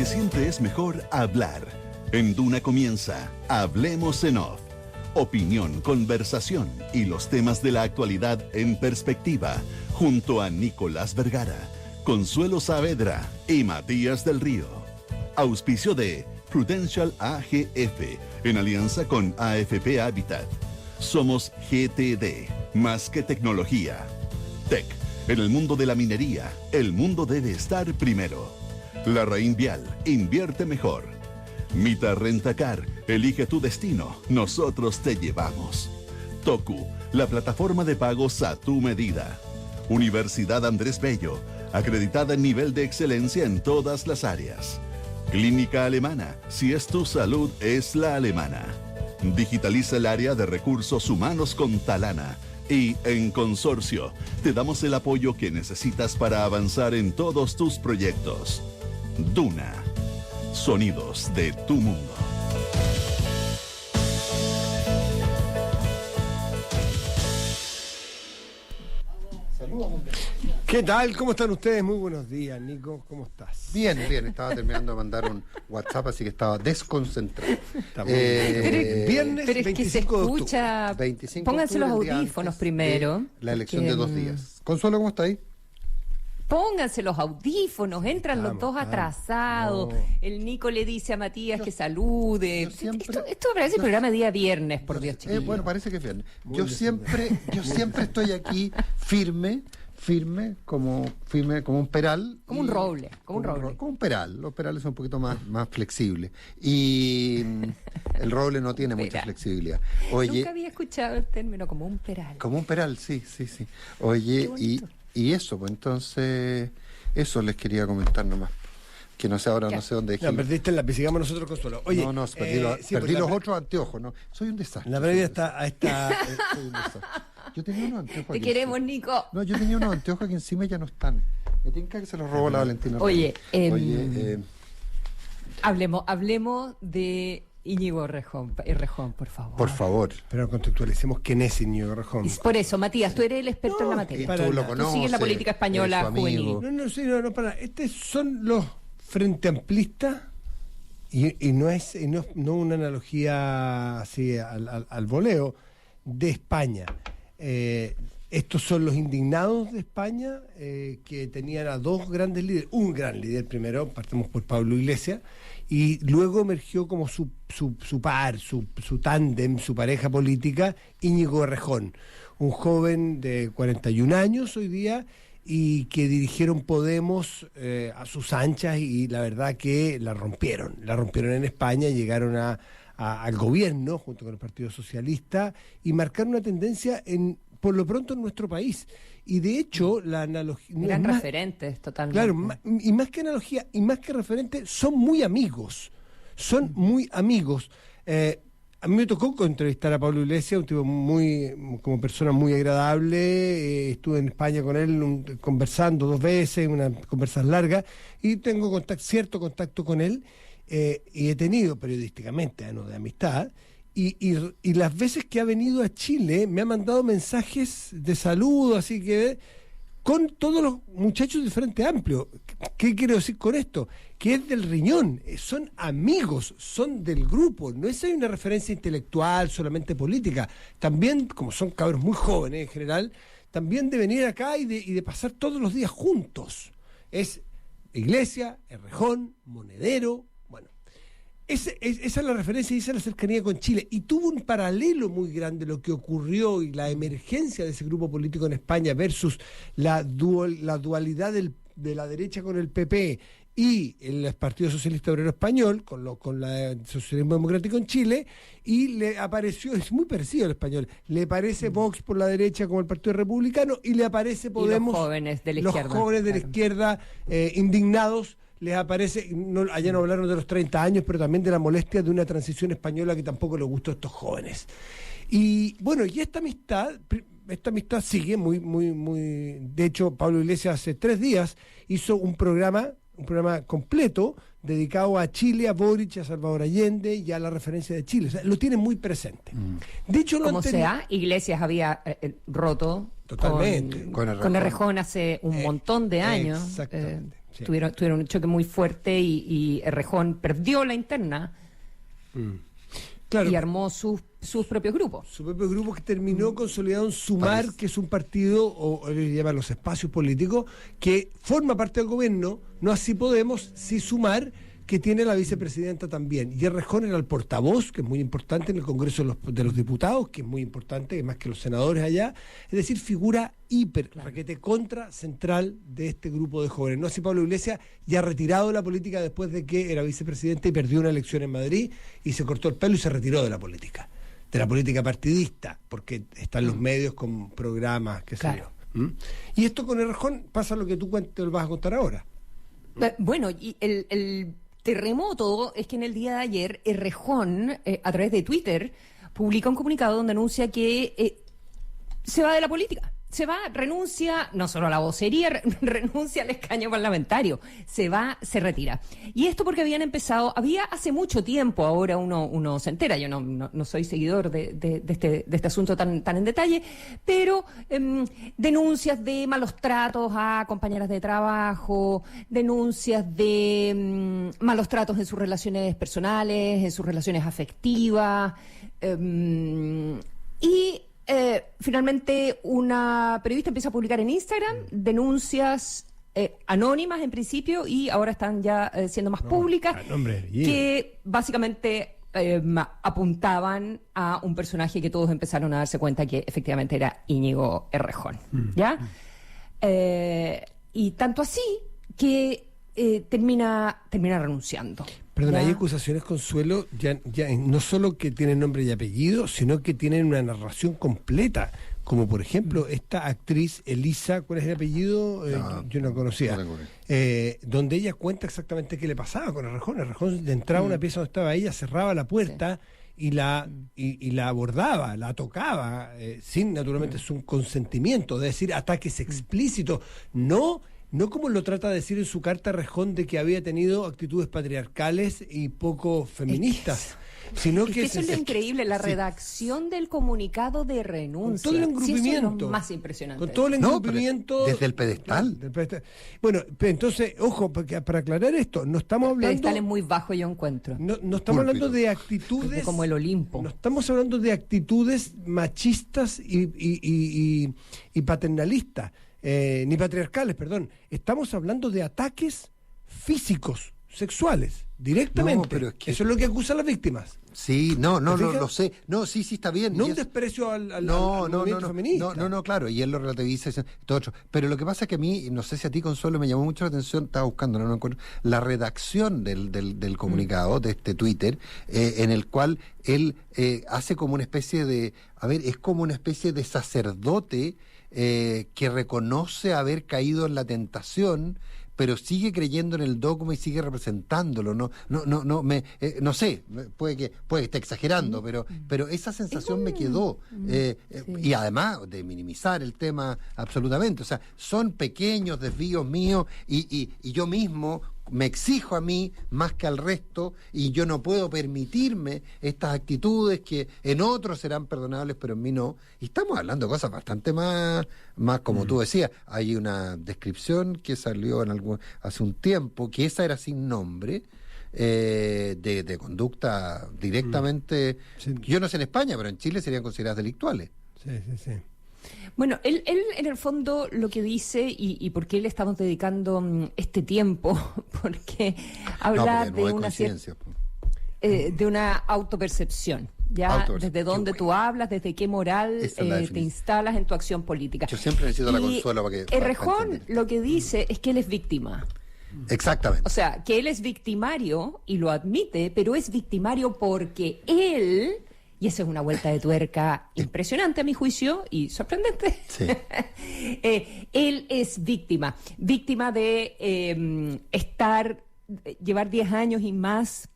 porque siempre es mejor hablar. En Duna comienza Hablemos en Off. Opinión, conversación y los temas de la actualidad en perspectiva, junto a Nicolás Vergara, Consuelo Saavedra y Matías del Río. Auspicio de Prudential AGF, en alianza con AFP Habitat. Somos GTD, más que tecnología. Tech, en el mundo de la minería, el mundo debe estar primero. Larraín Vial, invierte mejor. Mita Rentacar, elige tu destino, nosotros te llevamos. Toku, la plataforma de pagos a tu medida. Universidad Andrés Bello, acreditada en nivel de excelencia en todas las áreas. Clínica Alemana, si es tu salud, es la alemana. Digitaliza el área de recursos humanos con Talana. Y en Consorcio, te damos el apoyo que necesitas para avanzar en todos tus proyectos. Duna. Sonidos de tu mundo. ¿Qué tal? ¿Cómo están ustedes? Muy buenos días, Nico. ¿Cómo estás? Bien, bien. Estaba terminando de mandar un WhatsApp, así que estaba desconcentrado. Viernes, pero es que se 25 de octubre. escucha. 25 Pónganse los de octubre, el día audífonos antes primero. de la elección de 2 días. Consuelo, ¿cómo está ahí? Pónganse los audífonos, entran los dos atrasados. No. El Nico le dice a Matías que salude. yo siempre- Esto parece el programa de día viernes, por Dios, chiquillos. Bueno, parece que es viernes. Muy Yo bien. siempre estoy aquí firme como un peral. Como un roble, como un roble. Como un peral. Los perales son un poquito más flexibles. Y el roble no tiene mucha Peral. flexibilidad. Oye, Nunca había escuchado el término como un peral. como un peral, sí. Oye, Qué bonito. y eso, pues entonces, eso les quería comentar nomás. Que no sé ahora, Ya. no sé dónde dejé. No, perdiste el lápiz, sigamos nosotros con Consuelo. Oye, no, perdí, sí, perdí pues los la- otros anteojos, ¿no? Soy un desastre. La previa está a esta. Soy un desastre. Yo tenía unos anteojos Te aquí queremos, encima. Nico. No, yo tenía unos anteojos que encima ya no están. Me tinca que se los robó la Valentina. Oye, Oye, Hablemos de Íñigo Errejón, por favor. por favor. Pero contextualicemos quién es Íñigo Errejón. Y por eso, Matías, tú eres el experto en la materia. para Tú lo nada. Tú conoces. sigues la política española es su amigo. juvenil. No, para. Estos son los frente amplistas y no una analogía así al voleo de España. Estos son los indignados de España que tenían a dos grandes líderes, un gran líder primero, partimos por Pablo Iglesias, y luego emergió como su tándem, su pareja política, Íñigo Errejón, un joven de 41 años hoy día, y que dirigieron Podemos a sus anchas, y la verdad que la rompieron en España, llegaron al gobierno junto con el Partido Socialista y marcaron una tendencia por lo pronto en nuestro país. Y de hecho la analogía Eran referentes totalmente. claro, y más que analogía y más que referente, son muy amigos. A mí me tocó entrevistar a Pablo Iglesias, un tipo como persona muy agradable. Estuve en España con él conversando 2 veces, unas conversas largas, y tengo cierto contacto con él, y he tenido periodísticamente años de amistad. Y las veces que ha venido a Chile me ha mandado mensajes de saludo, así que con todos los muchachos del Frente Amplio. ¿Qué quiero decir con esto? Que es del riñón, son amigos, son del grupo, no es una referencia intelectual, solamente política. También, como son cabros muy jóvenes en general, también de venir acá y de pasar todos los días juntos. Es Iglesia, Errejón, Monedero, bueno. Esa es la referencia y esa es la cercanía con Chile. Y tuvo un paralelo muy grande lo que ocurrió y la emergencia de ese grupo político en España versus la dualidad de la derecha con el PP y el Partido Socialista Obrero Español con el socialismo democrático en Chile, y le apareció, es muy parecido al español, le aparece Vox por la derecha como el Partido Republicano, y le aparece Podemos, los jóvenes de la los izquierda. jóvenes de la Claro. izquierda indignados. Les aparece, allá no hablaron de los 30 años, pero también de la molestia de una transición española que tampoco les gustó a estos jóvenes. Y bueno, y esta amistad sigue muy. De hecho, Pablo Iglesias hace 3 días hizo un programa completo dedicado a Chile, a Boric, a Salvador Allende y a la referencia de Chile. O sea, lo tiene muy presente. De hecho, Como sea, Iglesias había roto Totalmente. Con con Errejón hace un montón de años. Exactamente. Sí. Tuvieron un choque muy fuerte y Errejón perdió la interna Claro. y armó sus propios grupos. Su propio grupo que terminó consolidado en Sumar, que es un partido, o le llaman los espacios políticos, que forma parte del gobierno, no así Podemos, sí Sumar, que tiene la vicepresidenta también. Y Errejón era el portavoz, que es muy importante en el Congreso de los Diputados, que es muy importante, más que los senadores allá. Es decir, figura raquete contra central de este grupo de jóvenes. No así Pablo Iglesias, ya retirado de la política después de que era vicepresidente y perdió una elección en Madrid y se cortó el pelo y se retiró de la política partidista, porque están los medios con programas, qué sé Claro. yo. Y esto con Errejón pasa lo que tú lo vas a contar ahora. Bueno, y el terremoto es que en el día de ayer Errejón, a través de Twitter, publica un comunicado donde anuncia que se va de la política. Se va, renuncia, no solo a la vocería, renuncia al escaño parlamentario. Se va, se retira. Y esto porque había hace mucho tiempo, ahora uno se entera, yo no soy seguidor de este asunto tan en detalle, pero denuncias de malos tratos a compañeras de trabajo, denuncias de malos tratos en sus relaciones personales, en sus relaciones afectivas, finalmente una periodista empieza a publicar en Instagram denuncias anónimas en principio y ahora están ya siendo más públicas, que básicamente apuntaban a un personaje que todos empezaron a darse cuenta que efectivamente era Íñigo Errejón, ¿ya? Y tanto así que termina renunciando. Perdón, ¿ya? hay acusaciones, Consuelo, ya no solo que tienen nombre y apellido, sino que tienen una narración completa, como por ejemplo esta actriz Elisa, ¿cuál es el apellido? Yo no conocía. Donde ella cuenta exactamente qué le pasaba con Errejón. Errejón entraba a una pieza donde estaba ella, cerraba la puerta y la abordaba, la tocaba, sin naturalmente su consentimiento, es decir, ataques explícitos, no como lo trata de decir en su carta Errejón de que había tenido actitudes patriarcales y poco feministas, sino que eso es lo increíble, la redacción del comunicacado de renuncia. Con todo el engrupimiento. Sí, eso es lo más impresionante. Con todo el engrupimiento. Desde el pedestal. Bueno, entonces, ojo, para aclarar esto, no estamos hablando... El pedestal es muy bajo, yo encuentro. No estamos hablando de actitudes... Como el Olimpo. No estamos hablando de actitudes machistas y paternalistas. Ni patriarcales, perdón. Estamos hablando de ataques físicos, sexuales, directamente. No, pero es que... Eso es lo que acusan las víctimas. Sí, no, lo sé. No, sí, está bien. No un desprecio al movimiento feminista. No, claro, y él lo relativiza y todo otro. Pero lo que pasa es que a mí, no sé si a ti, Consuelo, me llamó mucho la atención, estaba buscando, no encuentro, la redacción del comunicado, de este Twitter, en el cual él hace como una especie de, es como una especie de sacerdote que reconoce haber caído en la tentación, pero sigue creyendo en el dogma y sigue representándolo. No sé, puede que esté exagerando, pero esa sensación me quedó. Y además de minimizar el tema absolutamente. O sea, son pequeños desvíos míos y yo mismo me exijo a mí más que al resto y yo no puedo permitirme estas actitudes que en otros serán perdonables pero en mí no. Y estamos hablando de cosas bastante más como tú decías. Hay una descripción que salió hace un tiempo, que esa era sin nombre, de conducta directamente, yo no sé en España, pero en Chile serían consideradas delictuales. Sí. Bueno, él en el fondo lo que dice, y por qué le estamos dedicando este tiempo, porque habla de una cierta, de una autopercepción, ya desde dónde tú hablas, desde qué moral te instalas en tu acción política. Yo siempre necesito la Consuelo para que... Errejón lo que dice es que él es víctima. Exactamente. O sea, que él es victimario y lo admite, pero es victimario porque él... Y esa es una vuelta de tuerca impresionante a mi juicio y sorprendente. Sí. Él es víctima de llevar 10 años y más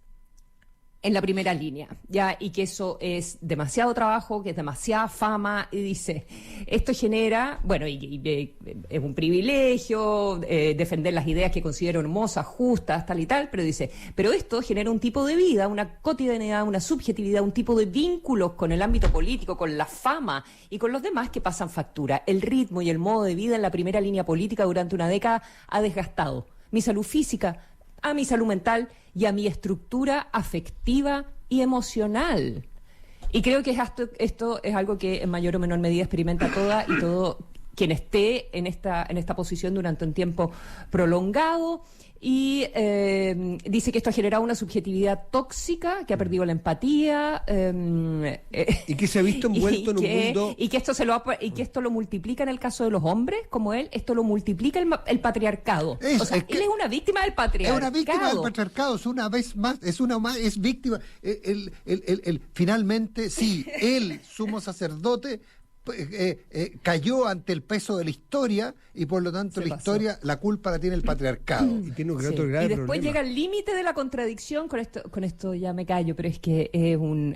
en la primera línea, ya, y que eso es demasiado trabajo, que es demasiada fama, y dice, esto genera, bueno, y es un privilegio defender las ideas que considero hermosas, justas, tal y tal, pero dice, pero esto genera un tipo de vida, una cotidianidad, una subjetividad, un tipo de vínculos con el ámbito político, con la fama y con los demás que pasan factura. El ritmo y el modo de vida en la primera línea política durante una década ha desgastado. mi salud física, a mi salud mental y a mi estructura afectiva y emocional. Y creo que esto es algo que en mayor o menor medida experimenta toda y todo quien esté en esta posición durante un tiempo prolongado. Y dice que esto ha generado una subjetividad tóxica, que ha perdido la empatía. Y que se ha visto envuelto en un mundo... Y que esto lo multiplica en el caso de los hombres, como él, esto lo multiplica el patriarcado. Él es una víctima del patriarcado. Es una víctima del patriarcado, es una vez más, es víctima. Finalmente, sí, él, sumo sacerdote, cayó ante el peso de la historia y por lo tanto la culpa la tiene el patriarcado. Y tiene otro grave y después problema. llega el límite de la contradicción. Con esto ya me callo, pero es que es un...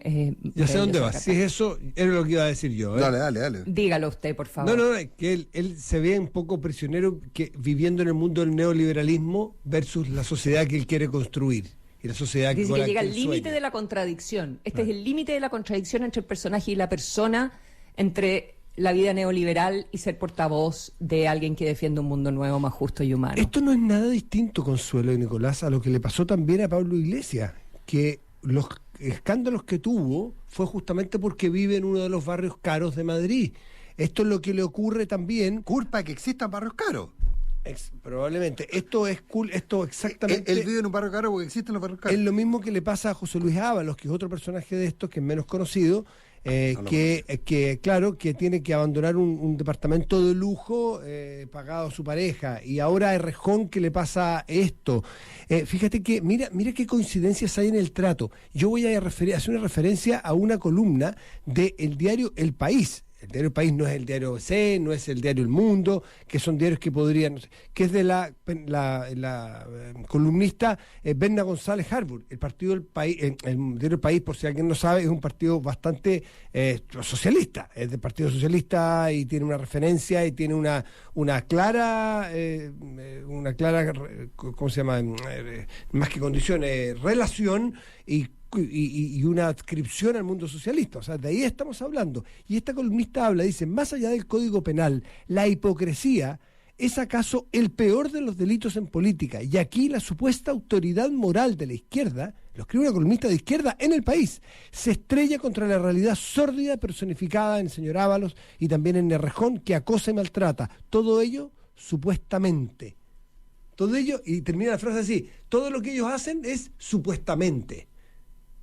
ya sé dónde vas. Si es eso, era lo que iba a decir yo. Dale. Dígalo usted, por favor. No, que él se ve un poco prisionero viviendo en el mundo del neoliberalismo versus la sociedad que él quiere construir. Y la sociedad Dice con que la llega que el él límite sueña. de la contradicción. Este es el límite de la contradicción entre el personaje y la persona, entre la vida neoliberal y ser portavoz de alguien que defiende un mundo nuevo, más justo y humano. Esto no es nada distinto, Consuelo y Nicolás, a lo que le pasó también a Pablo Iglesias, que los escándalos que tuvo fue justamente porque vive en uno de los barrios caros de Madrid. Esto es lo que le ocurre también... Culpa que existan barrios caros. Probablemente. Esto exactamente... Él vive en un barrio caro porque existen los barrios caros. Es lo mismo que le pasa a José Luis Ábalos, que es otro personaje de estos que es menos conocido, que tiene que abandonar un departamento de lujo pagado a su pareja, y ahora a Errejón que le pasa esto. Fíjate que mira qué coincidencias hay en el trato. Yo voy a hacer una referencia a una columna del diario El País. El diario El País no es el diario ABC, no es el diario El Mundo, que son diarios que podrían... que es de la columnista Berna González Harburg. El partido del País, el diario El País, por si alguien no sabe, es un partido bastante socialista. Es del Partido Socialista y tiene una referencia y tiene una clara, ¿cómo se llama? Más que condiciones, relación y una adscripción al mundo socialista. O sea, de ahí estamos hablando. Y esta columnista dice, más allá del Código Penal, la hipocresía es acaso el peor de los delitos en política. Y aquí la supuesta autoridad moral de la izquierda, lo escribe una columnista de izquierda en El País, se estrella contra la realidad sórdida personificada en el señor Ábalos y también en Errejón, que acosa y maltrata. Todo ello, supuestamente. Todo ello, y termina la frase así, todo lo que ellos hacen es supuestamente.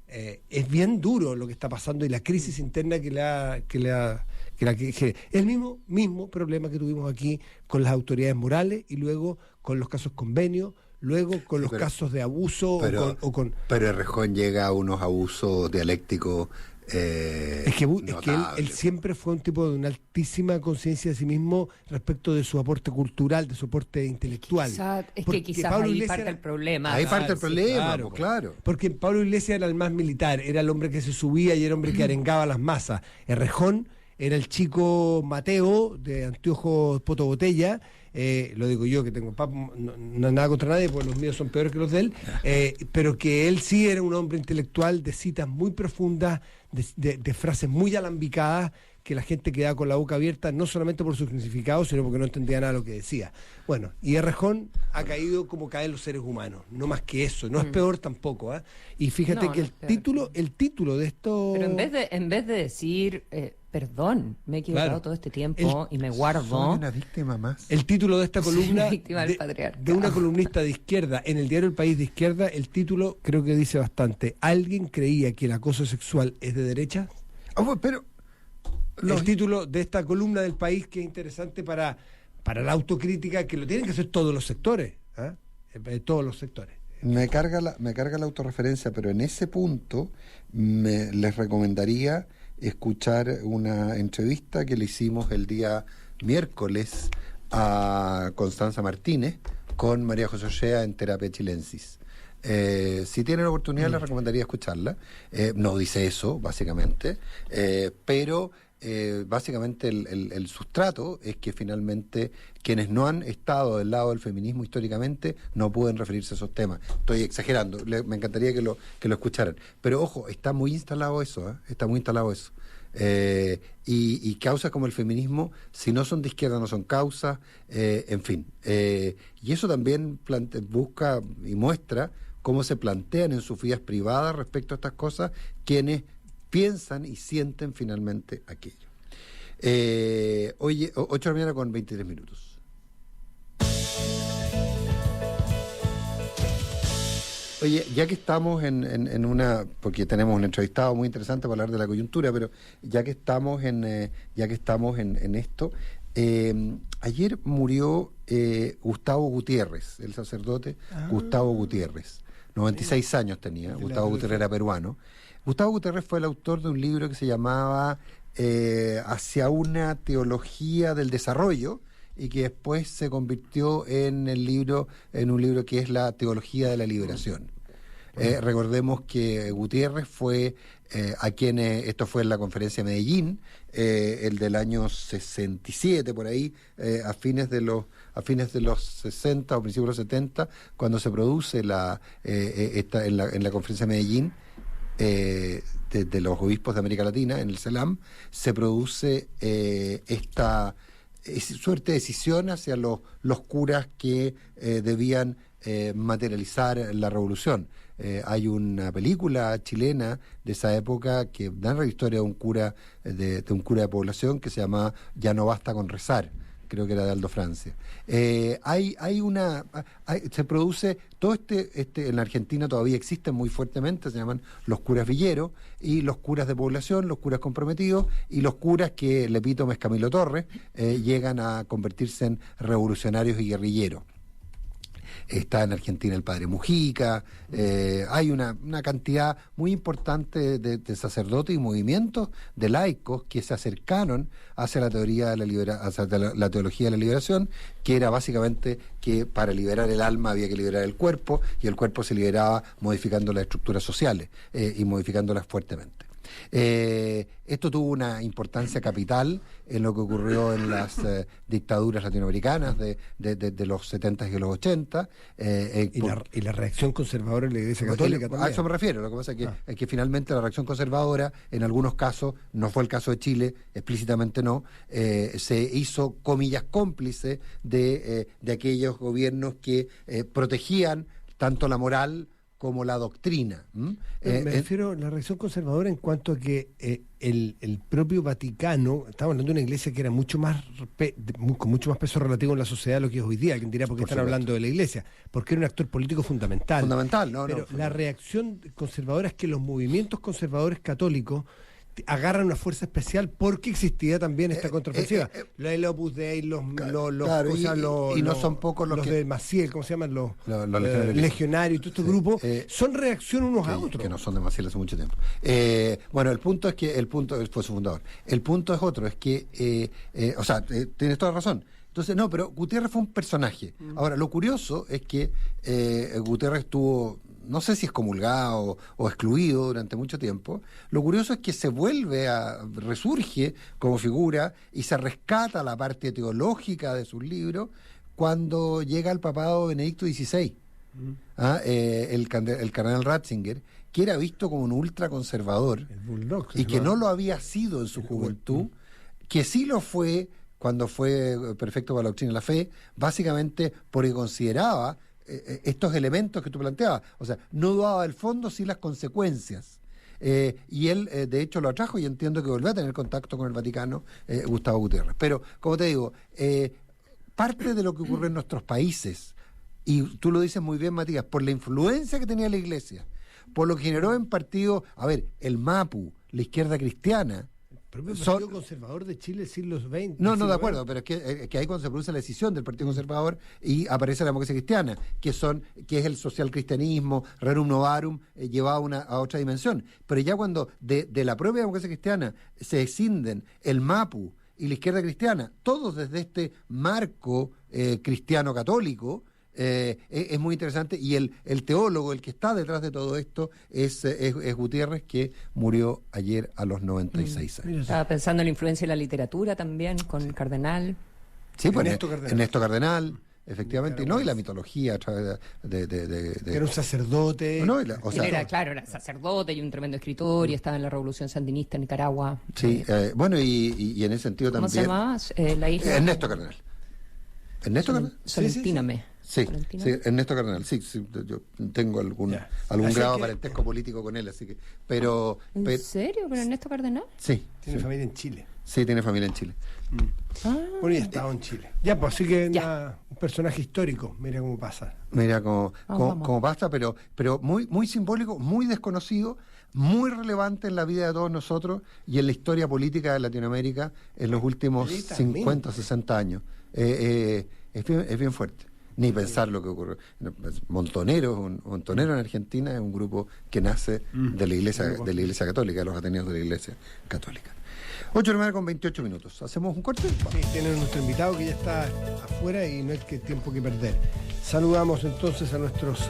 Es bien duro lo que está pasando y la crisis interna que el mismo problema que tuvimos aquí con las autoridades morales y luego con los casos convenios, luego con los casos de abuso pero Errejón llega a unos abusos dialécticos es que él siempre fue un tipo de una altísima conciencia de sí mismo respecto de su aporte cultural, de su aporte intelectual. Quizás Pablo ahí Iglesias parte el problema. Ahí parte el problema, claro. Porque Pablo Iglesias era el más militar, era el hombre que se subía y era el hombre que arengaba a las masas. Errejón era el chico Mateo, de anteojos potobotella, lo digo yo que tengo no nada contra nadie, porque los míos son peores que los de él, pero que él sí era un hombre intelectual de citas muy profundas, de frases muy alambicadas, que la gente quedaba con la boca abierta, no solamente por su significado, sino porque no entendía nada de lo que decía. Bueno, y Errejón ha caído como caen los seres humanos, no más que eso, no es peor tampoco, ¿eh? Y fíjate que el título de esto... Pero en vez de decir, perdón, me he equivocado todo este tiempo y me guardo... Soy una víctima más. El título de esta columna, de una columnista de izquierda, en el diario El País de izquierda, el título creo que dice bastante. ¿Alguien creía que el acoso sexual es de derecha? Pero... El título de esta columna del País, que es interesante para la autocrítica, que lo tienen que hacer todos los sectores, todos los sectores. Me carga la autorreferencia, pero en ese punto les recomendaría escuchar una entrevista que le hicimos el día miércoles a Constanza Martínez con María José Ochea en Terapia Chilensis. Si tienen la oportunidad, les recomendaría escucharla. No dice eso, básicamente, pero básicamente el sustrato es que finalmente quienes no han estado del lado del feminismo históricamente no pueden referirse a esos temas. Estoy exagerando, me encantaría que lo escucharan. Pero ojo, está muy instalado eso, está muy instalado eso. Y causas como el feminismo, si no son de izquierda, no son causas, en fin. Y eso también busca y muestra cómo se plantean en sus vidas privadas respecto a estas cosas quienes piensan y sienten finalmente aquello. Oye, 8 de la mañana con 23 minutos. Oye, ya que estamos en una, porque tenemos un entrevistado muy interesante para hablar de la coyuntura, pero ya que estamos en esto, ayer murió Gustavo Gutiérrez, el sacerdote Gustavo Gutiérrez. 96 años tenía. Gustavo Gutiérrez era peruano. Gustavo Gutiérrez fue el autor de un libro que se llamaba Hacia una teología del desarrollo, y que después se convirtió en un libro que es la Teología de la Liberación. Recordemos que Gutiérrez fue esto fue en la conferencia de Medellín, el del año 67, por ahí, a fines de los 60 o principios de los 70, cuando se produce en la conferencia de Medellín, de los obispos de América Latina, en el CELAM, se produce esta suerte de decisión hacia los curas que debían materializar la revolución. Hay una película chilena de esa época que narra la historia de un cura de población que se llama Ya no basta con rezar, creo que era de Aldo Francia. Se produce todo en la Argentina todavía existen muy fuertemente, se llaman los curas villeros, y los curas de población, los curas comprometidos, y los curas que el epítome es Camilo Torres, llegan a convertirse en revolucionarios y guerrilleros. Está en Argentina el padre Mujica, hay una cantidad muy importante de sacerdotes y movimientos de laicos que se acercaron hacia la teología de la liberación, que era básicamente que para liberar el alma había que liberar el cuerpo, y el cuerpo se liberaba modificando las estructuras sociales y modificándolas fuertemente. Esto tuvo una importancia capital en lo que ocurrió en las dictaduras latinoamericanas de los 70 y los 80. Y la reacción conservadora de la Iglesia Católica también. A eso me refiero. Lo que pasa es que finalmente la reacción conservadora, en algunos casos, no fue el caso de Chile, explícitamente no, se hizo, comillas, cómplice de aquellos gobiernos que protegían tanto la moral como la doctrina. Me refiero a la reacción conservadora en cuanto a que el propio Vaticano, estamos hablando de una iglesia que era mucho más con mucho más peso relativo en la sociedad de lo que es hoy día. Alguien dirá, ¿por qué están hablando de la iglesia? Porque era un actor político fundamental. Pero la reacción conservadora es que los movimientos conservadores católicos agarran una fuerza especial porque existía también esta contraofensiva. El Opus Dei, y no son pocos los de Maciel, ¿cómo se llaman? Los legionarios y todos estos grupos, son reacción unos a otros. Que no son de Maciel hace mucho tiempo. Bueno, el punto fue su fundador. El punto es otro, es que, tienes toda razón. Entonces, no, pero Gutiérrez fue un personaje. Ahora, lo curioso es que Gutiérrez estuvo, no sé si excomulgado o excluido durante mucho tiempo. Lo curioso es que resurge como figura y se rescata la parte teológica de sus libros cuando llega el papado Benedicto XVI, el cardenal Ratzinger, que era visto como un ultraconservador y que no lo había sido en su juventud, que sí lo fue cuando fue prefecto para la doctrina de la fe, básicamente porque consideraba estos elementos que tú planteabas, o sea, no dudaba del fondo, sí las consecuencias. Y él, de hecho, lo atrajo, y entiendo que volvió a tener contacto con el Vaticano, Gustavo Gutiérrez. Pero, como te digo, parte de lo que ocurre en nuestros países, y tú lo dices muy bien, Matías, por la influencia que tenía la Iglesia, por lo que generó en partidos, el MAPU, la izquierda cristiana, el Partido Conservador de Chile del siglo XX. No, de acuerdo, pero es que ahí cuando se produce la decisión del Partido Conservador y aparece la democracia cristiana, que es el social cristianismo, Rerum Novarum, llevado a otra dimensión. Pero ya cuando de la propia democracia cristiana se escinden el MAPU y la izquierda cristiana, todos desde este marco cristiano católico, es muy interesante, y el teólogo, el que está detrás de todo esto, es Gutiérrez, que murió ayer a los 96 años. Estaba pensando en la influencia de la literatura también, con el cardenal. Sí, pues Ernesto Cardenal, efectivamente, y la mitología a través Era un sacerdote. No, Él era sacerdote y un tremendo escritor y estaba en la Revolución Sandinista en Nicaragua. Sí, bueno, y en ese sentido ¿Cómo también. ¿Cómo se llama? La isla. Ernesto Cardenal. ¿Ernesto Cardenal? Solentíname. Sí, ¿Solentina? sí, Ernesto Cardenal, sí, yo tengo algún grado de parentesco político con él, así que, pero... ¿En serio? ¿Con Ernesto Cardenal? Sí. Tiene familia en Chile. Sí, tiene familia en Chile. Bueno, y ha estado en Chile. Ya, pues, así que un personaje histórico, mira cómo pasa. Mira cómo pasa, pero muy, muy simbólico, muy desconocido, muy relevante en la vida de todos nosotros y en la historia política de Latinoamérica en los últimos 50, 60 años. Es bien fuerte. Ni pensar lo que ocurrió. Montoneros en Argentina es un grupo que nace de la Iglesia Católica, de los Ateneos de la Iglesia Católica. 8:28. ¿Hacemos un corte? Sí, tiene nuestro invitado que ya está afuera y no hay tiempo que perder. Saludamos entonces a nuestros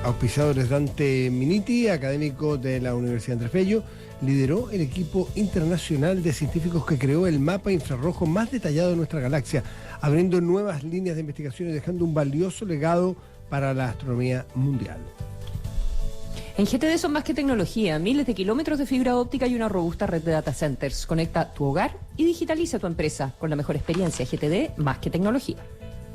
auspiciadores. Dante Miniti, académico de la Universidad Andrés Bello, lideró el equipo internacional de científicos que creó el mapa infrarrojo más detallado de nuestra galaxia, abriendo nuevas líneas de investigación y dejando un valioso legado para la astronomía mundial. En GTD son más que tecnología, miles de kilómetros de fibra óptica y una robusta red de data centers. Conecta tu hogar y digitaliza tu empresa con la mejor experiencia. GTD, más que tecnología.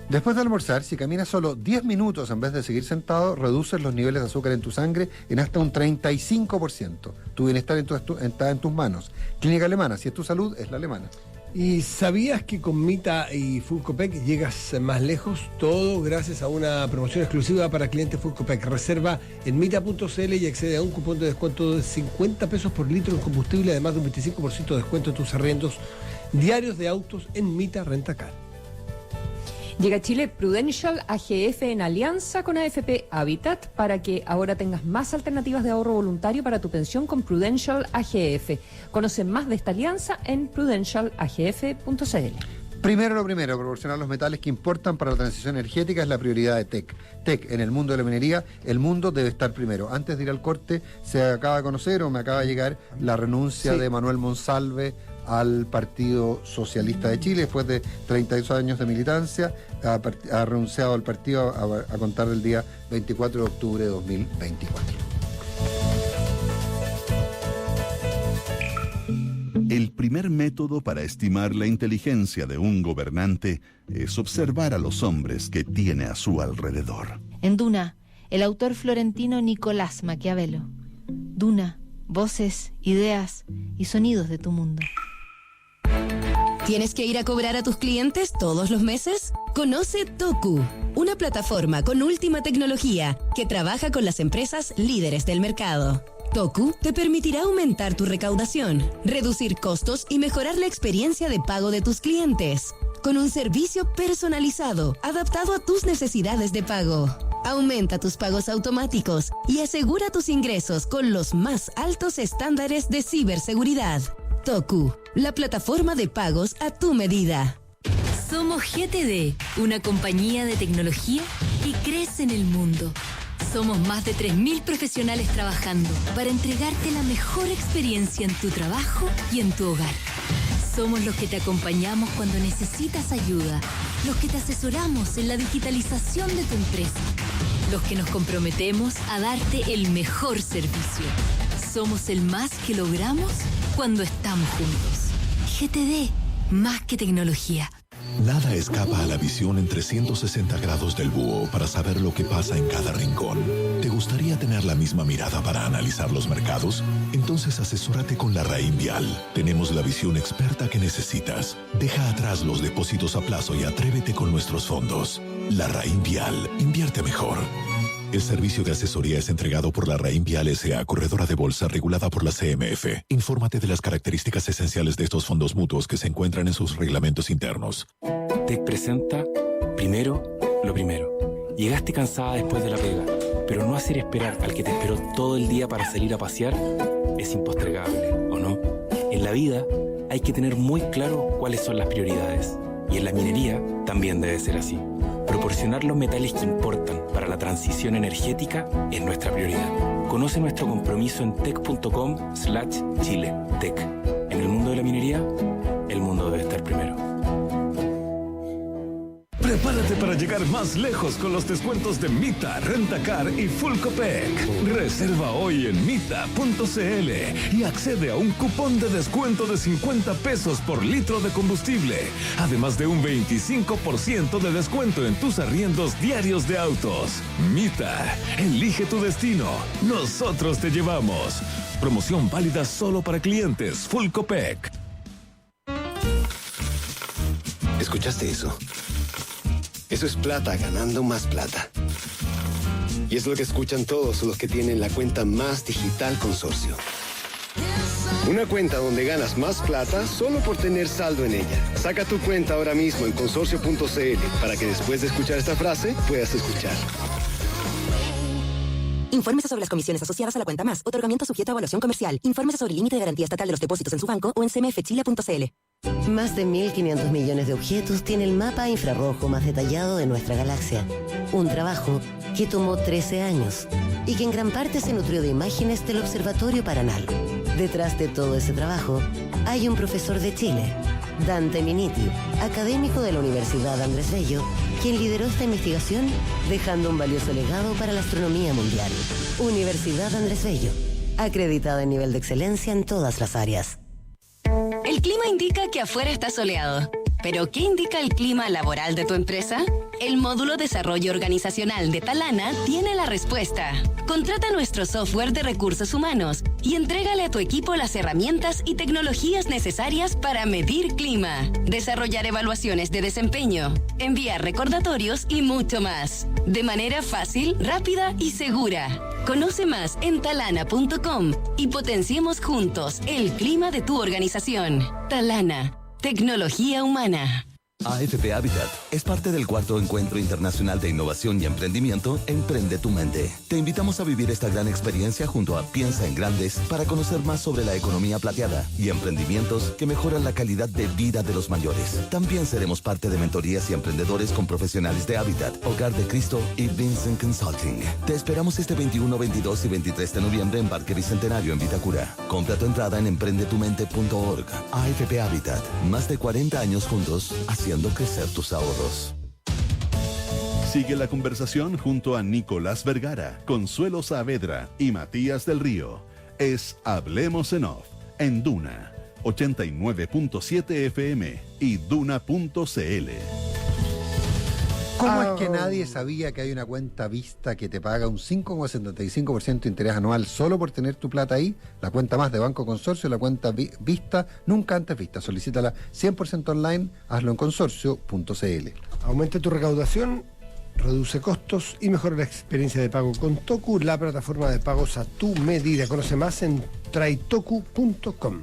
Después de almorzar, si caminas solo 10 minutos en vez de seguir sentado, reduces los niveles de azúcar en tu sangre en hasta un 35%. Tu bienestar está en tus manos. Clínica Alemana, si es tu salud, es la alemana. ¿Y sabías que con Mita y Funcopec llegas más lejos? Todo gracias a una promoción exclusiva para clientes Funcopec. Reserva en mita.cl y accede a un cupón de descuento de 50 pesos por litro en combustible, además de un 25% de descuento en tus arriendos diarios de autos en Mita Rentacar. Llega a Chile Prudential AGF en alianza con AFP Habitat para que ahora tengas más alternativas de ahorro voluntario para tu pensión con Prudential AGF. Conoce más de esta alianza en prudentialagf.cl. Primero lo primero, proporcionar los metales que importan para la transición energética es la prioridad de TEC. TEC, en el mundo de la minería, el mundo debe estar primero. Antes de ir al corte, se acaba de conocer o me acaba de llegar la renuncia de Manuel Monsalve al Partido Socialista de Chile. Después de 32 años de militancia, ha renunciado al partido a contar del día 24 de octubre de 2024. El primer método para estimar la inteligencia de un gobernante es observar a los hombres que tiene a su alrededor. En Duna, el autor florentino Nicolás Maquiavelo. Duna, voces, ideas y sonidos de tu mundo. ¿Tienes que ir a cobrar a tus clientes todos los meses? Conoce Toku, una plataforma con última tecnología que trabaja con las empresas líderes del mercado. Toku te permitirá aumentar tu recaudación, reducir costos y mejorar la experiencia de pago de tus clientes, con un servicio personalizado, adaptado a tus necesidades de pago. Aumenta tus pagos automáticos y asegura tus ingresos con los más altos estándares de ciberseguridad. Toku, la plataforma de pagos a tu medida. Somos GTD, una compañía de tecnología que crece en el mundo. Somos más de 3.000 profesionales trabajando para entregarte la mejor experiencia en tu trabajo y en tu hogar. Somos los que te acompañamos cuando necesitas ayuda, los que te asesoramos en la digitalización de tu empresa, los que nos comprometemos a darte el mejor servicio. Somos el más que logramos cuando estamos juntos. GTD, más que tecnología. Nada escapa a la visión en 360 grados del búho para saber lo que pasa en cada rincón. ¿Te gustaría tener la misma mirada para analizar los mercados? Entonces asesórate con la Raín Vial. Tenemos la visión experta que necesitas. Deja atrás los depósitos a plazo y atrévete con nuestros fondos. La Raín Vial. Invierte mejor. El servicio de asesoría es entregado por la Raín Vial S.A., corredora de bolsa regulada por la CMF. Infórmate de las características esenciales de estos fondos mutuos que se encuentran en sus reglamentos internos. TEC presenta Primero, lo primero. Llegaste cansada después de la pega, pero no hacer esperar al que te esperó todo el día para salir a pasear es impostergable, ¿o no? En la vida hay que tener muy claro cuáles son las prioridades. Y en la minería también debe ser así. Proporcionar los metales que importan para la transición energética es nuestra prioridad. Conoce nuestro compromiso en tec.com/Chile. TEC. En el mundo de la minería, el mundo debe estar primero. Prepárate Prepárate para llegar más lejos con los descuentos de Mita, Rentacar y Full Copec. Reserva hoy en mita.cl y accede a un cupón de descuento de 50 pesos por litro de combustible. Además de un 25% de descuento en tus arriendos diarios de autos. Mita, elige tu destino. Nosotros te llevamos. Promoción válida solo para clientes Full Copec. ¿Escuchaste eso? Eso es plata ganando más plata. Y es lo que escuchan todos los que tienen la cuenta Más Digital Consorcio. Una cuenta donde ganas más plata solo por tener saldo en ella. Saca tu cuenta ahora mismo en consorcio.cl para que después de escuchar esta frase puedas escuchar. Infórmese sobre las comisiones asociadas a la cuenta Más. Otorgamiento sujeto a evaluación comercial. Infórmese sobre el límite de garantía estatal de los depósitos en su banco o en cmfchile.cl. Más de 1.500 millones de objetos tiene el mapa infrarrojo más detallado de nuestra galaxia. Un trabajo que tomó 13 años y que en gran parte se nutrió de imágenes del Observatorio Paranal. Detrás de todo ese trabajo hay un profesor de Chile, Dante Miniti, académico de la Universidad Andrés Bello, quien lideró esta investigación dejando un valioso legado para la astronomía mundial. Universidad Andrés Bello, acreditada en nivel de excelencia en todas las áreas. El clima indica que afuera está soleado. ¿Pero qué indica el clima laboral de tu empresa? El módulo Desarrollo Organizacional de Talana tiene la respuesta. Contrata nuestro software de recursos humanos y entrégale a tu equipo las herramientas y tecnologías necesarias para medir clima, desarrollar evaluaciones de desempeño, enviar recordatorios y mucho más. De manera fácil, rápida y segura. Conoce más en talana.com y potenciemos juntos el clima de tu organización. Talana. Tecnología humana. AFP Habitat es parte del 4º Encuentro Internacional de Innovación y Emprendimiento Emprende tu Mente. Te invitamos a vivir esta gran experiencia junto a Piensa en Grandes para conocer más sobre la economía plateada y emprendimientos que mejoran la calidad de vida de los mayores. También seremos parte de mentorías y emprendedores con profesionales de Habitat, Hogar de Cristo y Vincent Consulting. Te esperamos este 21, 22 y 23 de noviembre en Parque Bicentenario en Vitacura. Compra tu entrada en emprendetumente.org. AFP Habitat. Más de 40 años juntos haciendo crecer tus ahorros. Sigue la conversación junto a Nicolás Vergara, Consuelo Saavedra y Matías del Río. Es Hablemos en Off, en Duna 89.7 FM y Duna.cl. ¿Cómo es que nadie sabía que hay una cuenta Vista que te paga un 5,75% de interés anual solo por tener tu plata ahí? La cuenta Más de Banco Consorcio, la cuenta Vista, nunca antes vista. Solicítala 100% online, hazlo en consorcio.cl. Aumenta tu recaudación, reduce costos y mejora la experiencia de pago con Toku, la plataforma de pagos a tu medida. Conoce más en traitoku.com.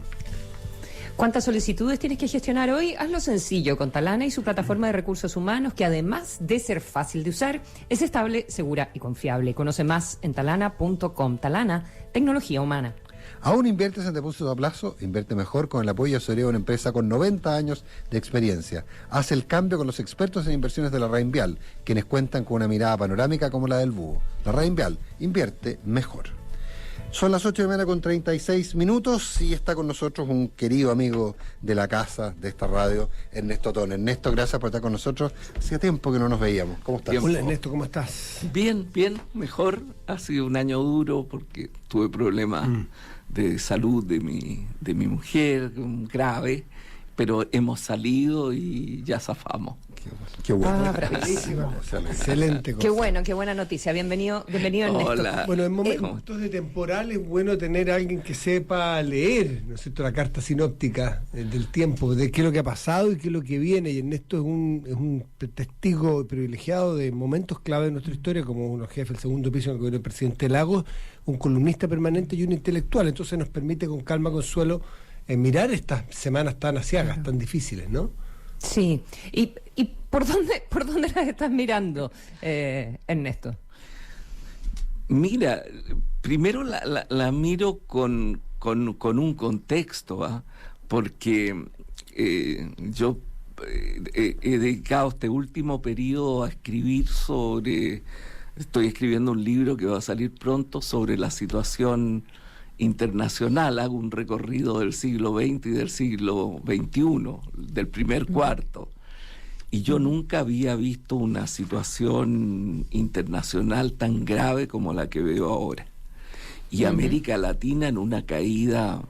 ¿Cuántas solicitudes tienes que gestionar hoy? Hazlo sencillo con Talana y su plataforma de recursos humanos, que además de ser fácil de usar, es estable, segura y confiable. Conoce más en talana.com. Talana, tecnología humana. ¿Aún inviertes en depósito a plazo? Invierte mejor con el apoyo y asesoría de una empresa con 90 años de experiencia. Haz el cambio con los expertos en inversiones de la Reinvial, quienes cuentan con una mirada panorámica como la del búho. La Reinvial, invierte mejor. Son las 8:36 y está con nosotros un querido amigo de la casa, de esta radio, Ernesto Tón. Ernesto, gracias por estar con nosotros. Hacía tiempo que no nos veíamos. ¿Cómo estás? Hola Ernesto, ¿cómo estás? Bien, mejor. Ha sido un año duro porque tuve problemas de salud de mi mujer, grave, pero hemos salido y ya zafamos. Qué bueno. Bravísimo. Excelente. Qué bueno, qué buena noticia. Bienvenido Ernesto. Hola. Bueno, en momentos de temporal es bueno tener a alguien que sepa leer, ¿no es cierto?, la carta sinóptica del tiempo, de qué es lo que ha pasado y qué es lo que viene. Y Ernesto es un testigo privilegiado de momentos clave de nuestra historia, como uno jefe del segundo piso en el gobierno del presidente Lagos, un columnista permanente y un intelectual. Entonces nos permite con calma, Consuelo, mirar estas semanas tan aciagas, tan difíciles, ¿no? Sí. ¿Y por dónde las estás mirando, Ernesto? Mira, primero la miro con un contexto, ¿eh? Porque yo he dedicado este último periodo a escribir estoy escribiendo un libro que va a salir pronto sobre la situación internacional. Hago un recorrido del siglo XX y del siglo XXI, del primer cuarto. Y yo nunca había visto una situación internacional tan grave como la que veo ahora. Y América Latina en una caída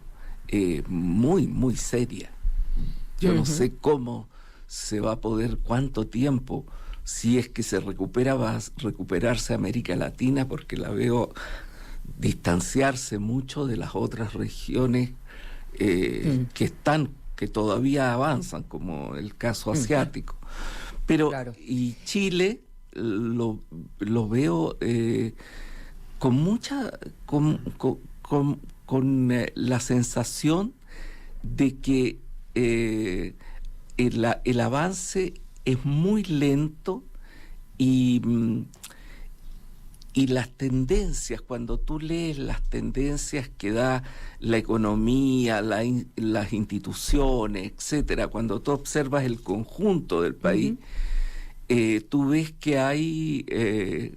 muy, muy seria. Yo no sé cómo se va a poder, cuánto tiempo, si es que se recupera, va a recuperarse América Latina, porque la veo distanciarse mucho de las otras regiones que todavía avanzan, como el caso asiático. Pero, y Chile lo veo con mucha, con la sensación de que el avance es muy lento y las tendencias, cuando tú lees las tendencias que da la economía, las instituciones, etcétera, cuando tú observas el conjunto del país, tú ves que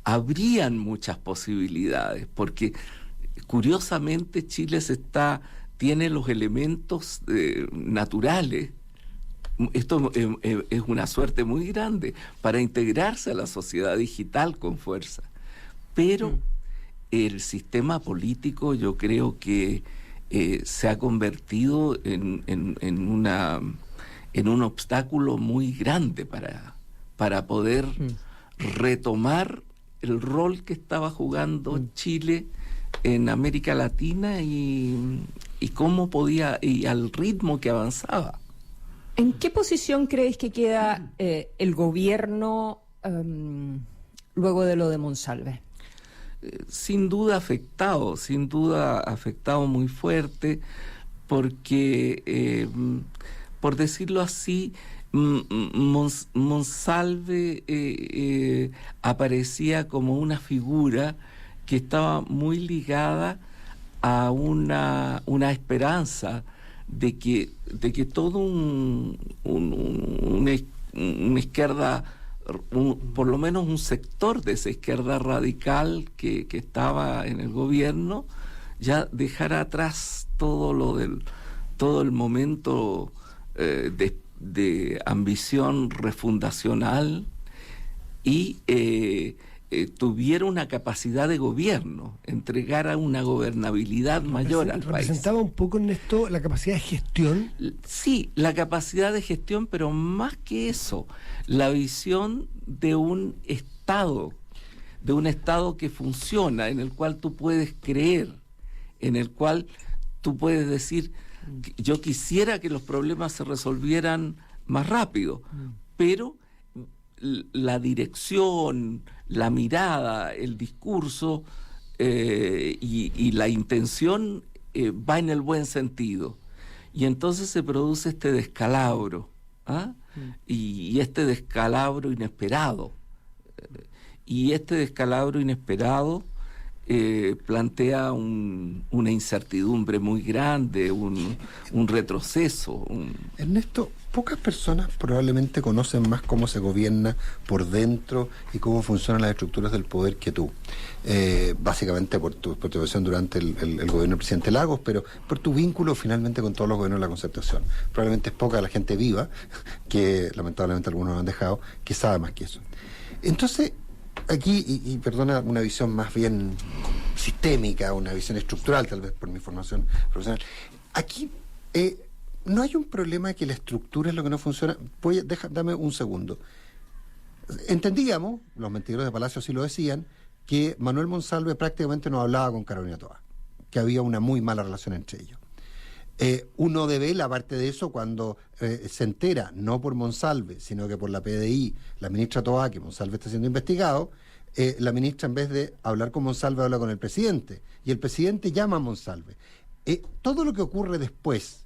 habrían muchas posibilidades, porque curiosamente Chile tiene los elementos naturales. Esto es una suerte muy grande para integrarse a la sociedad digital con fuerza. Pero el sistema político, yo creo que se ha convertido en un obstáculo muy grande para poder retomar el rol que estaba jugando Chile en América Latina y cómo podía, y al ritmo que avanzaba. ¿En qué posición crees que queda el gobierno luego de lo de Monsalve? Sin duda afectado muy fuerte, porque, por decirlo así, Monsalve aparecía como una figura que estaba muy ligada a una esperanza de que todo una izquierda, por lo menos un sector de esa izquierda radical que estaba en el gobierno, ya dejara atrás todo el momento de ambición refundacional y tuviera una capacidad de gobierno, entregara una gobernabilidad mayor al país. ¿Representaba un poco en esto la capacidad de gestión? Sí, la capacidad de gestión, pero más que eso, la visión de un Estado que funciona, en el cual tú puedes creer, en el cual tú puedes decir, yo quisiera que los problemas se resolvieran más rápido, pero la dirección, la mirada, el discurso y la intención va en el buen sentido. Y entonces se produce este descalabro, y este descalabro inesperado. Y este descalabro inesperado plantea una incertidumbre muy grande, un retroceso. Ernesto, pocas personas probablemente conocen más cómo se gobierna por dentro y cómo funcionan las estructuras del poder que tú. Básicamente por tu participación durante el gobierno del presidente Lagos, pero por tu vínculo finalmente con todos los gobiernos de la Concertación. Probablemente es poca la gente viva, que lamentablemente algunos han dejado, que sabe más que eso. Entonces, aquí, y perdona, una visión más bien sistémica, una visión estructural, tal vez por mi formación profesional. Aquí no hay un problema de que la estructura es lo que no funciona. Dame un segundo. Entendíamos, los mentideros de Palacio sí lo decían, que Manuel Monsalve prácticamente no hablaba con Carolina Toá, que había una muy mala relación entre ellos. Uno devela, aparte de eso, cuando se entera, no por Monsalve, sino que por la PDI, la ministra Toá, que Monsalve está siendo investigado, la ministra, en vez de hablar con Monsalve, habla con el presidente, y el presidente llama a Monsalve. Todo lo que ocurre después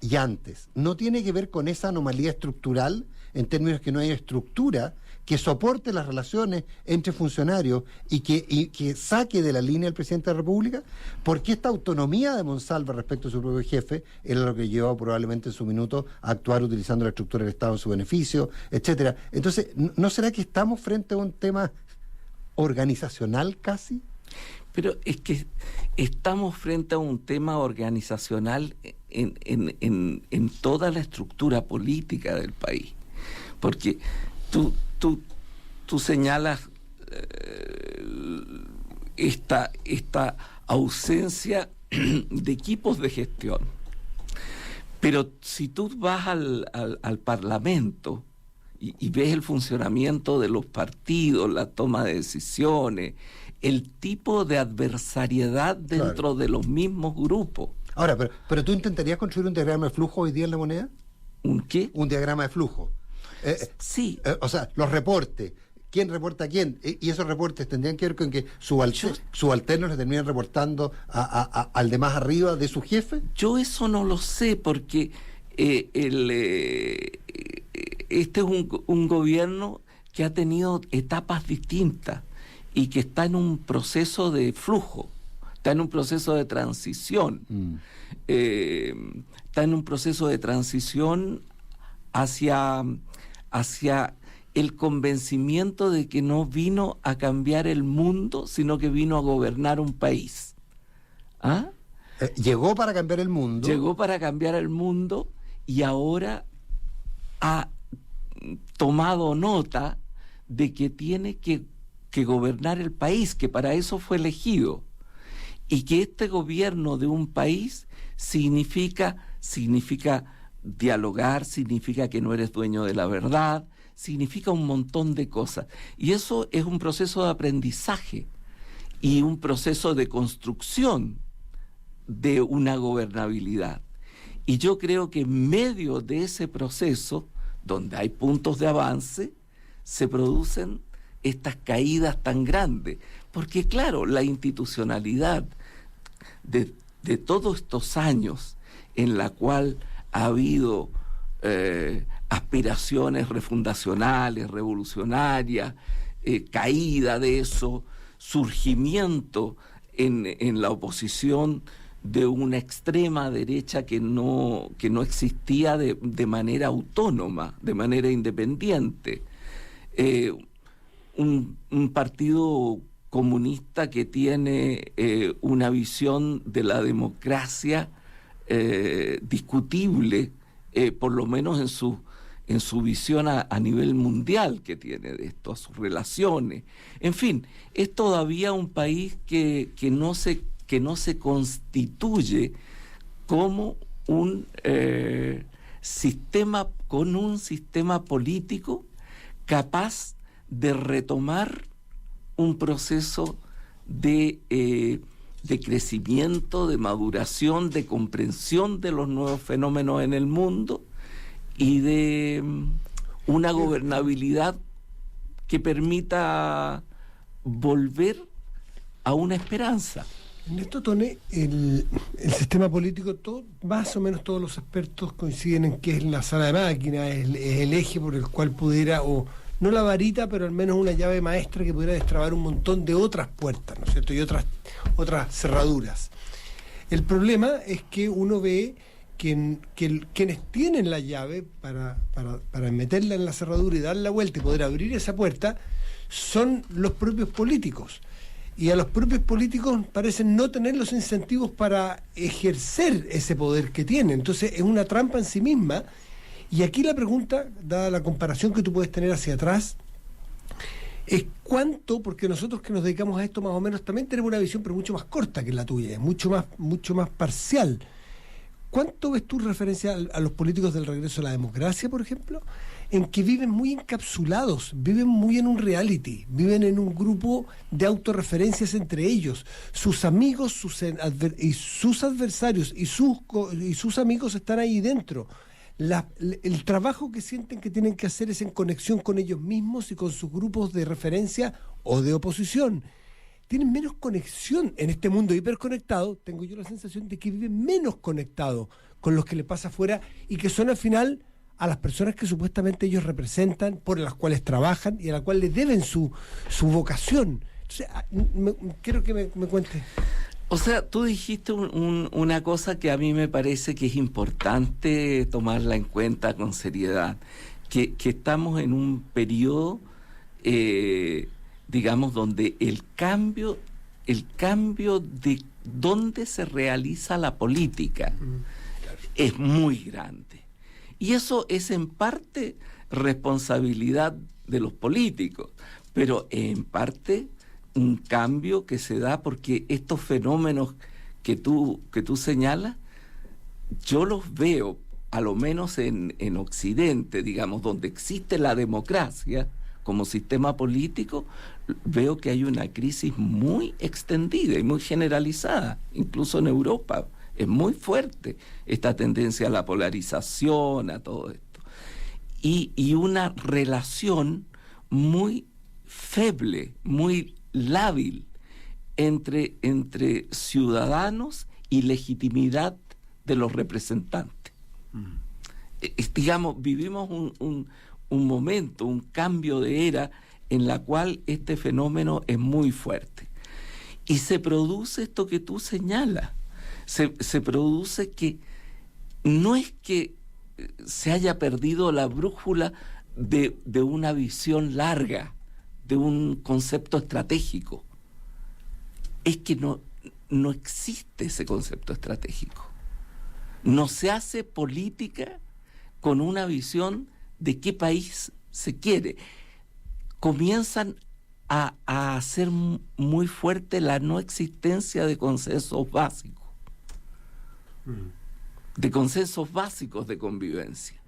y antes no tiene que ver con esa anomalía estructural, en términos que no hay estructura que soporte las relaciones entre funcionarios y que saque de la línea al presidente de la República, porque esta autonomía de Monsalve respecto a su propio jefe era lo que llevó probablemente en su minuto a actuar utilizando la estructura del Estado en su beneficio, etcétera. Entonces, ¿no será que estamos frente a un tema organizacional casi? Pero es que estamos frente a un tema organizacional en toda la estructura política del país. Porque tú señalas esta ausencia de equipos de gestión. Pero si tú vas al Parlamento y ves el funcionamiento de los partidos, la toma de decisiones, el tipo de adversariedad dentro de los mismos grupos. Ahora, pero ¿tú intentarías construir un diagrama de flujo hoy día en la moneda? ¿Un qué? Un diagrama de flujo. Sí. O sea, los reportes. ¿Quién reporta a quién? Y esos reportes tendrían que ver con que subalternos le terminan reportando al de más arriba de su jefe. Yo eso no lo sé, porque este es un gobierno que ha tenido etapas distintas y que está en un proceso de flujo, está en un proceso de transición. Está en un proceso de transición hacia el convencimiento de que no vino a cambiar el mundo, sino que vino a gobernar un país. ¿Ah? Llegó para cambiar el mundo. Llegó para cambiar el mundo y ahora ha tomado nota de que tiene que gobernar el país, que para eso fue elegido. Y que este gobierno de un país significa dialogar, significa que no eres dueño de la verdad, significa un montón de cosas. Y eso es un proceso de aprendizaje y un proceso de construcción de una gobernabilidad. Y yo creo que en medio de ese proceso, donde hay puntos de avance, se producen estas caídas tan grandes. Porque claro, la institucionalidad de todos estos años en la cual ha habido aspiraciones refundacionales, revolucionarias, caída de eso, surgimiento en la oposición de una extrema derecha que no existía de manera autónoma, de manera independiente. Un partido comunista que tiene una visión de la democracia discutible, por lo menos en su visión a nivel mundial que tiene de esto, a sus relaciones. En fin, es todavía un país que no se constituye como un sistema, con un sistema político capaz de retomar un proceso de crecimiento, de maduración, de comprensión de los nuevos fenómenos en el mundo y de una gobernabilidad que permita volver a una esperanza. En esto, Tone, el sistema político, más o menos todos los expertos coinciden en que es la sala de máquinas, es el eje por el cual pudiera, o no la varita, pero al menos una llave maestra que pudiera destrabar un montón de otras puertas, ¿no es cierto? Y otras cerraduras. El problema es que uno ve que quienes tienen la llave para meterla en la cerradura y dar la vuelta y poder abrir esa puerta son los propios políticos. Y a los propios políticos parecen no tener los incentivos para ejercer ese poder que tienen. Entonces es una trampa en sí misma. Y aquí la pregunta, dada la comparación que tú puedes tener hacia atrás, es cuánto, porque nosotros que nos dedicamos a esto más o menos también tenemos una visión pero mucho más corta que la tuya, es mucho más parcial. ¿Cuánto ves tú referencia a los políticos del regreso a la democracia, por ejemplo, en que viven muy encapsulados, viven muy en un reality, viven en un grupo de autorreferencias entre ellos? Sus amigos, sus adversarios y sus amigos están ahí dentro. El trabajo que sienten que tienen que hacer es en conexión con ellos mismos y con sus grupos de referencia o de oposición. Tienen menos conexión en este mundo hiperconectado. Tengo yo la sensación de que viven menos conectados con los que le pasa afuera y que son al final a las personas que supuestamente ellos representan, por las cuales trabajan y a las cuales le deben su vocación. Entonces, quiero que me cuentes. O sea, tú dijiste una cosa que a mí me parece que es importante tomarla en cuenta con seriedad, que estamos en un periodo, digamos, donde el cambio de dónde se realiza la política es muy grande. Y eso es en parte responsabilidad de los políticos, pero en parte un cambio que se da porque estos fenómenos que tú señalas, yo los veo, a lo menos en Occidente, digamos, donde existe la democracia como sistema político, veo que hay una crisis muy extendida y muy generalizada, incluso en Europa. Es muy fuerte esta tendencia a la polarización, a todo esto. Y una relación muy feble, muy lábil entre ciudadanos y legitimidad de los representantes. Digamos, vivimos un momento, un cambio de era en la cual este fenómeno es muy fuerte. Y se produce esto que tú señalas. Se produce que no es que se haya perdido la brújula de una visión larga, de un concepto estratégico. Es que no existe ese concepto estratégico. No se hace política con una visión de qué país se quiere. Comienzan a hacer muy fuerte la no existencia de consensos básicos. De consensos básicos de convivencia.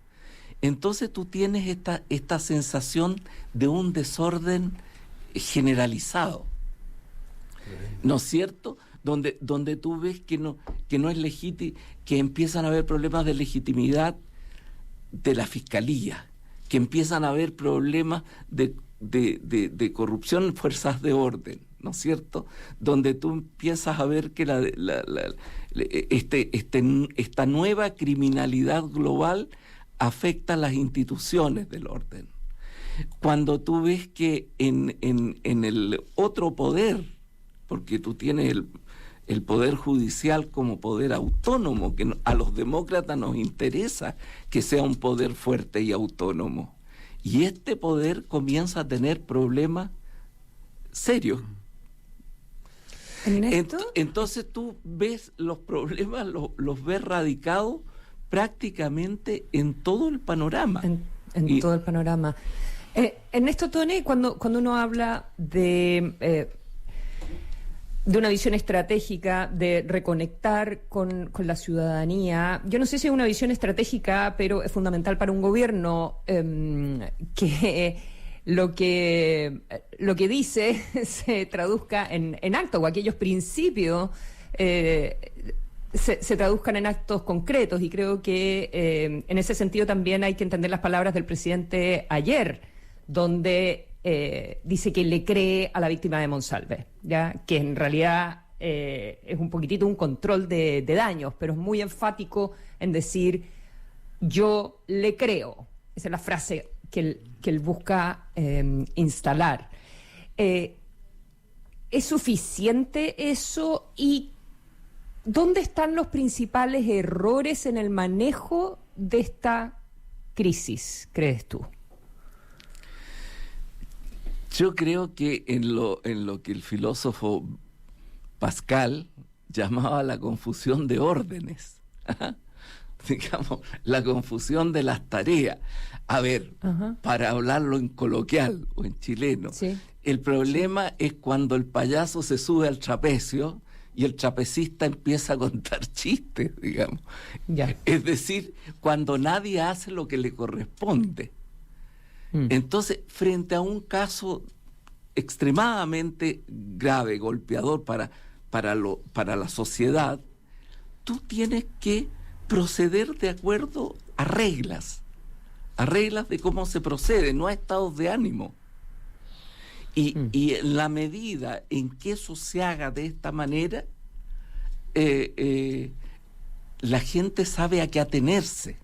Entonces tú tienes esta sensación de un desorden generalizado, ¿no es cierto? Donde tú ves que no es legítimo, que empiezan a haber problemas de legitimidad de la fiscalía, que empiezan a haber problemas de corrupción en fuerzas de orden, ¿no es cierto? Donde tú empiezas a ver que esta nueva criminalidad global afecta a las instituciones del orden. Cuando tú ves que en el otro poder, porque tú tienes el poder judicial como poder autónomo, que a los demócratas nos interesa que sea un poder fuerte y autónomo, y este poder comienza a tener problemas serios. Entonces tú ves los problemas, los ves radicados prácticamente en todo el panorama. En todo el panorama. Ernesto Tone, cuando uno habla de una visión estratégica, de reconectar con la ciudadanía, yo no sé si es una visión estratégica, pero es fundamental para un gobierno que lo que dice se traduzca en actos, o aquellos principios se traduzcan en actos concretos, y creo que en ese sentido también hay que entender las palabras del presidente ayer, donde dice que le cree a la víctima de Monsalve, ¿ya? Que en realidad es un poquitito un control de daños, pero es muy enfático en decir yo le creo. Esa es la frase que él busca instalar. ¿Es suficiente eso? ¿Y dónde están los principales errores en el manejo de esta crisis, crees tú? Yo creo que en lo que el filósofo Pascal llamaba la confusión de órdenes, digamos, la confusión de las tareas. A ver, para hablarlo en coloquial o en chileno, el problema es cuando el payaso se sube al trapecio y el trapecista empieza a contar chistes, digamos. Es decir, cuando nadie hace lo que le corresponde. Entonces, frente a un caso extremadamente grave, golpeador para la sociedad, tú tienes que proceder de acuerdo a reglas de cómo se procede, no a estados de ánimo. Y en la medida en que eso se haga de esta manera, la gente sabe a qué atenerse.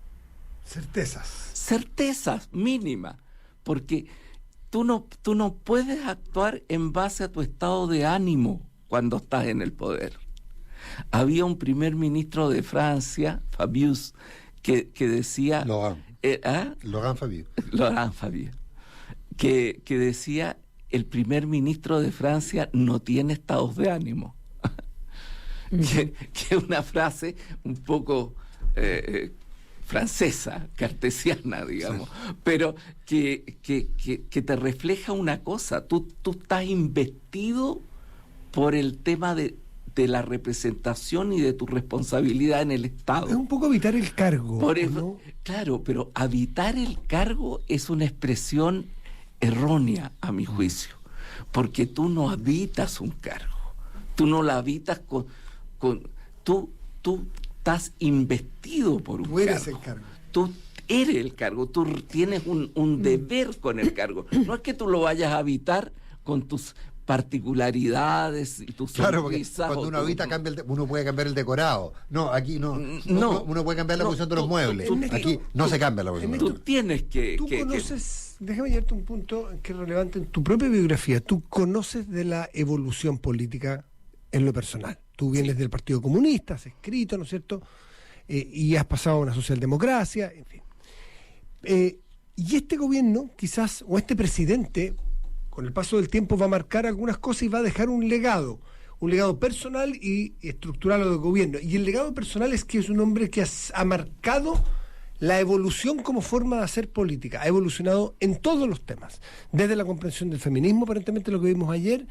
Certezas mínimas. Porque tú no puedes actuar en base a tu estado de ánimo cuando estás en el poder. Había un primer ministro de Francia, Fabius, que decía... Laurent Fabius. Que decía, el primer ministro de Francia no tiene estados de ánimo. que es una frase un poco francesa, cartesiana, digamos, pero que te refleja una cosa. Tú estás investido por el tema de la representación y de tu responsabilidad en el Estado. Es un poco habitar el cargo. Por eso, ¿no? Claro, pero habitar el cargo es una expresión errónea, a mi juicio, porque tú no habitas un cargo, tú no la habitas tú estás investido por un cargo. Tú eres el cargo. Tú eres el cargo, tú tienes un deber con el cargo. No es que tú lo vayas a habitar con tus particularidades y tus claro, porque sonrisas, cuando uno habita uno puede cambiar el decorado. No, aquí no uno puede cambiar la posición de los muebles. Aquí no se cambia la posición. Tú tienes que... Tú conoces, déjame llevarte un punto que es relevante en tu propia biografía. Tú conoces de la evolución política en lo personal. Tú vienes del Partido Comunista, has escrito, ¿no es cierto? Y has pasado a una socialdemocracia, en fin. Y este gobierno, quizás, o este presidente, con el paso del tiempo va a marcar algunas cosas y va a dejar un legado personal y estructural del gobierno. Y el legado personal es que es un hombre que ha marcado la evolución como forma de hacer política. Ha evolucionado en todos los temas, desde la comprensión del feminismo, aparentemente lo que vimos ayer,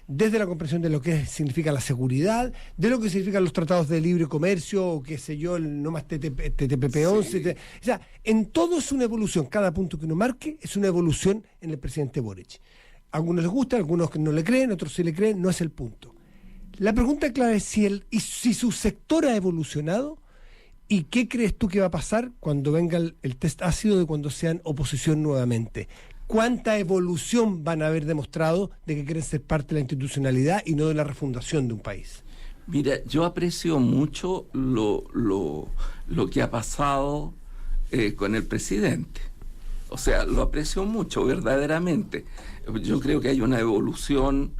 desde la comprensión de lo que significa la seguridad, de lo que significan los tratados de libre comercio, o qué sé yo, el no más TPP-11. Sí. O sea, en todo es una evolución. Cada punto que uno marque es una evolución en el presidente Boric. A algunos les gusta, a algunos no le creen, otros sí le creen, no es el punto. La pregunta clave es si su sector ha evolucionado, y qué crees tú que va a pasar cuando venga el test ácido de cuando sean oposición nuevamente. ¿Cuánta evolución van a haber demostrado de que quieren ser parte de la institucionalidad y no de la refundación de un país? Mira, yo aprecio mucho lo que ha pasado con el presidente. O sea, lo aprecio mucho, verdaderamente. Yo creo que hay una evolución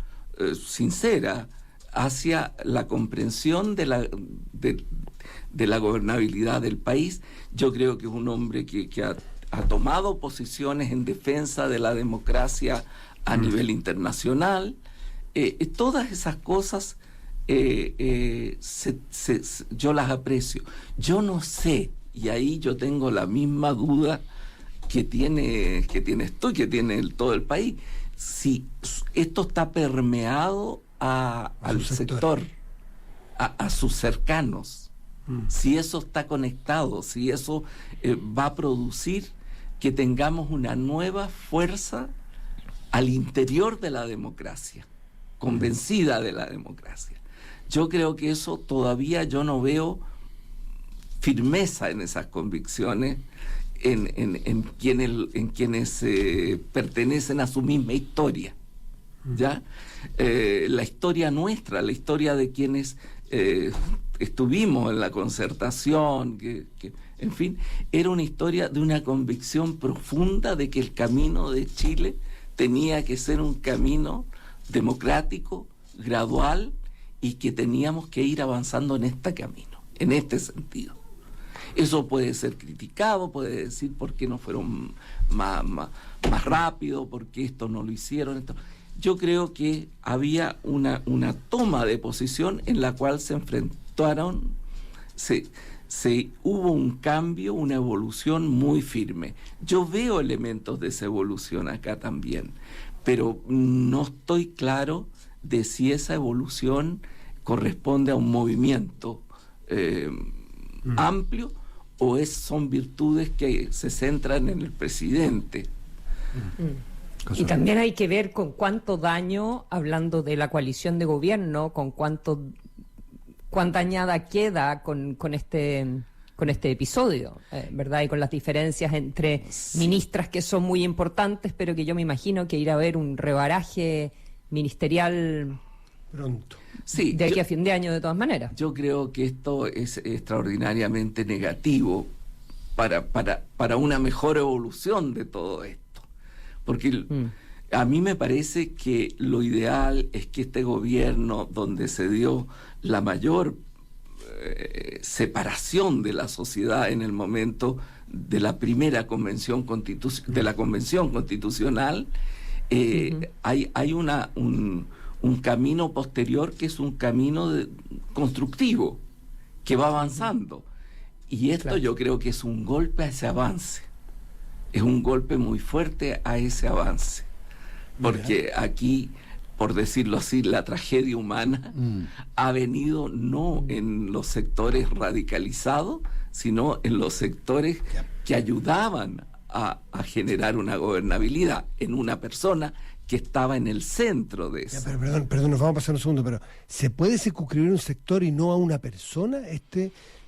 sincera hacia la comprensión de la gobernabilidad del país. Yo creo que es un hombre que ha tomado posiciones en defensa de la democracia a nivel internacional. Todas esas cosas yo las aprecio. Yo no sé, y ahí yo tengo la misma duda que tienes tú y que tiene todo el país, si esto está permeado al sector, a sus cercanos, si eso está conectado, si eso va a producir que tengamos una nueva fuerza al interior de la democracia, convencida de la democracia. Yo creo que eso todavía yo no veo firmeza en esas convicciones en quienes pertenecen a su misma historia. ¿Ya? La historia nuestra, la historia de quienes estuvimos en la Concertación, en fin, era una historia de una convicción profunda de que el camino de Chile tenía que ser un camino democrático, gradual, y que teníamos que ir avanzando en este camino, en este sentido. Eso puede ser criticado, puede decir por qué no fueron más rápido, por qué esto no lo hicieron. Yo creo que había una toma de posición en la cual se enfrentaron, hubo un cambio, una evolución muy firme. Yo veo elementos de esa evolución acá también, pero no estoy claro de si esa evolución corresponde a un movimiento amplio o son virtudes que se centran en el presidente. Y también hay que ver con cuánto daño, hablando de la coalición de gobierno, con cuánta dañada queda con este episodio, ¿verdad? Y con las diferencias entre ministras que son muy importantes, pero que yo me imagino que irá a haber un rebaraje ministerial pronto. Sí, de aquí a fin de año, de todas maneras. Yo creo que esto es extraordinariamente negativo para una mejor evolución de todo esto. Porque a mí me parece que lo ideal es que este gobierno, donde se dio la mayor separación de la sociedad en el momento de la primera convención de la convención constitucional, hay un camino posterior que es un camino constructivo, que va avanzando. Y esto yo creo que es un golpe a ese avance. Es un golpe muy fuerte a ese avance. Porque aquí, por decirlo así, la tragedia humana ha venido no en los sectores radicalizados, sino en los sectores que ayudaban a generar una gobernabilidad en una persona que estaba en el centro de eso. Pero perdón, nos vamos a pasar un segundo, pero ¿se puede circunscribir un sector y no a una persona?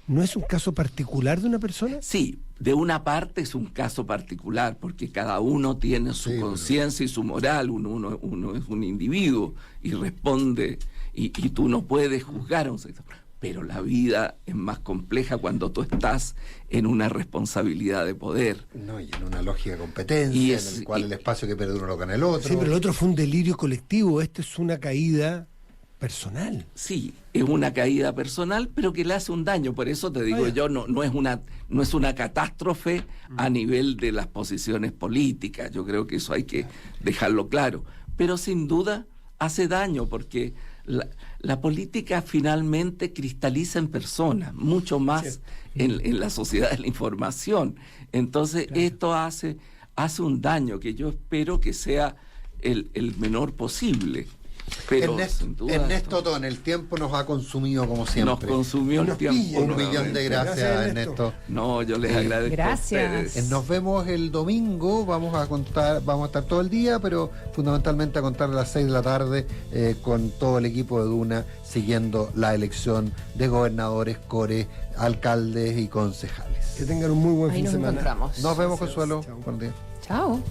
¿No es un caso particular de una persona? Sí, de una parte es un caso particular, porque cada uno tiene su conciencia y su moral, uno es un individuo y responde, y tú no puedes juzgar a un sector. Pero la vida es más compleja cuando tú estás en una responsabilidad de poder. No, y en una lógica de competencia, en el cual el espacio que pierde uno lo gana el otro. Sí, pero el otro fue un delirio colectivo, esto es una caída personal. Sí, es una caída personal, pero que le hace un daño. Por eso te digo yo, no es una catástrofe a nivel de las posiciones políticas. Yo creo que eso hay que dejarlo claro. Pero sin duda hace daño, porque la política finalmente cristaliza en personas, mucho más en la sociedad de la información. Entonces esto hace un daño que yo espero que sea el menor posible. Pero Ernesto Otón, el tiempo nos ha consumido como siempre. Nos consumió el tiempo. Un millón de gracias, Ernesto. No, yo les agradezco. Gracias. A ustedes. Nos vemos el domingo, vamos a estar todo el día, pero fundamentalmente a contar a las 6 de la tarde con todo el equipo de Duna, siguiendo la elección de gobernadores, core, alcaldes y concejales. Que tengan un muy buen Ahí fin de nos semana. encontramos. Nos vemos, Consuelo. Buen día. Chao.